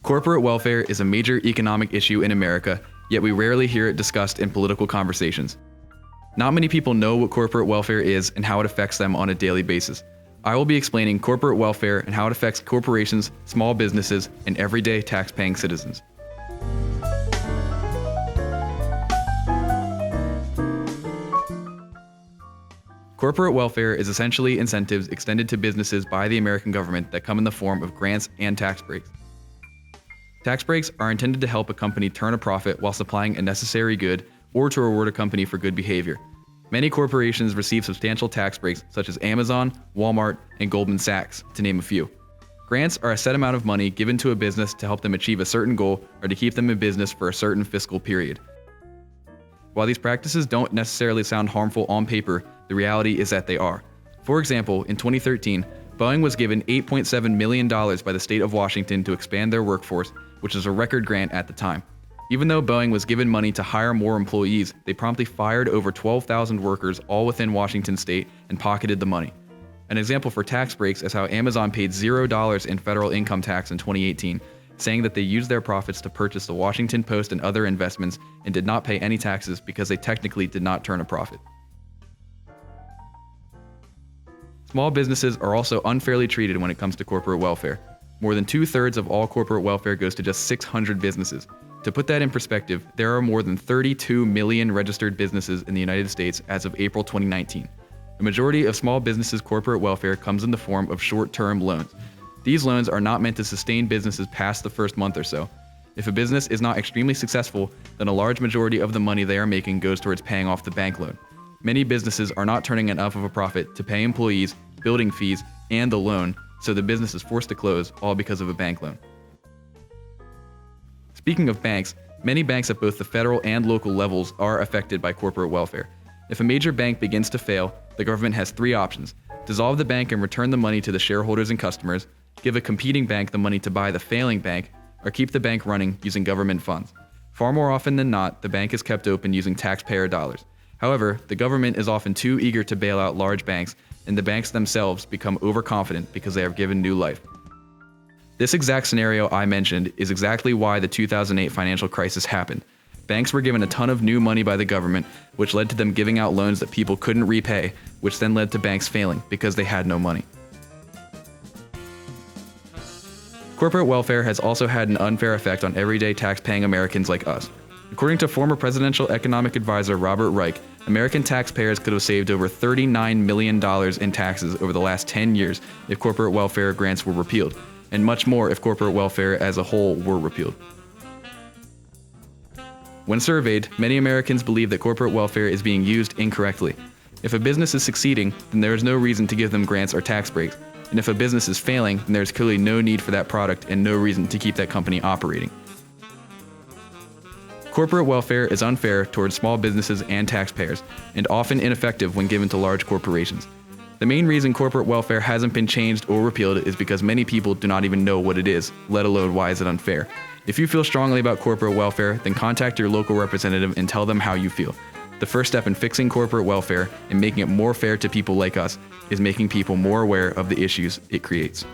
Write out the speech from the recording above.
Corporate welfare is a major economic issue in America, yet we rarely hear it discussed in political conversations. Not many people know what corporate welfare is and how it affects them on a daily basis. I will be explaining corporate welfare and how it affects corporations, small businesses, and everyday tax-paying citizens. Corporate welfare is essentially incentives extended to businesses by the American government that come in the form of grants and tax breaks. Tax breaks are intended to help a company turn a profit while supplying a necessary good or to reward a company for good behavior. Many corporations receive substantial tax breaks such as Amazon, Walmart, and Goldman Sachs, to name a few. Grants are a set amount of money given to a business to help them achieve a certain goal or to keep them in business for a certain fiscal period. While these practices don't necessarily sound harmful on paper, the reality is that they are. For example, in 2013, Boeing was given $8.7 million by the state of Washington to expand their workforce, which is a record grant at the time. Even though Boeing was given money to hire more employees, they promptly fired over 12,000 workers all within Washington state and pocketed the money. An example for tax breaks is how Amazon paid $0 in federal income tax in 2018, saying that they used their profits to purchase the Washington Post and other investments and did not pay any taxes because they technically did not turn a profit. Small businesses are also unfairly treated when it comes to corporate welfare. More than 2/3 of all corporate welfare goes to just 600 businesses. To put that in perspective, there are more than 32 million registered businesses in the United States as of April 2019. The majority of small businesses' corporate welfare comes in the form of short-term loans. These loans are not meant to sustain businesses past the first month or so. If a business is not extremely successful, then a large majority of the money they are making goes towards paying off the bank loan. Many businesses are not turning enough of a profit to pay employees, building fees, and the loan, so the business is forced to close, all because of a bank loan. Speaking of banks, many banks at both the federal and local levels are affected by corporate welfare. If a major bank begins to fail, the government has 3 options: dissolve the bank and return the money to the shareholders and customers, give a competing bank the money to buy the failing bank, or keep the bank running using government funds. Far more often than not, the bank is kept open using taxpayer dollars. However, the government is often too eager to bail out large banks, and the banks themselves become overconfident because they are given new life. This exact scenario I mentioned is exactly why the 2008 financial crisis happened. Banks were given a ton of new money by the government, which led to them giving out loans that people couldn't repay, which then led to banks failing because they had no money. Corporate welfare has also had an unfair effect on everyday tax-paying Americans like us. According to former presidential economic advisor Robert Reich, American taxpayers could have saved over $39 million in taxes over the last 10 years if corporate welfare grants were repealed, and much more if corporate welfare as a whole were repealed. When surveyed, many Americans believe that corporate welfare is being used incorrectly. If a business is succeeding, then there is no reason to give them grants or tax breaks, and if a business is failing, then there is clearly no need for that product and no reason to keep that company operating. Corporate welfare is unfair towards small businesses and taxpayers, and often ineffective when given to large corporations. The main reason corporate welfare hasn't been changed or repealed is because many people do not even know what it is, let alone why is it unfair. If you feel strongly about corporate welfare, then contact your local representative and tell them how you feel. The first step in fixing corporate welfare and making it more fair to people like us is making people more aware of the issues it creates.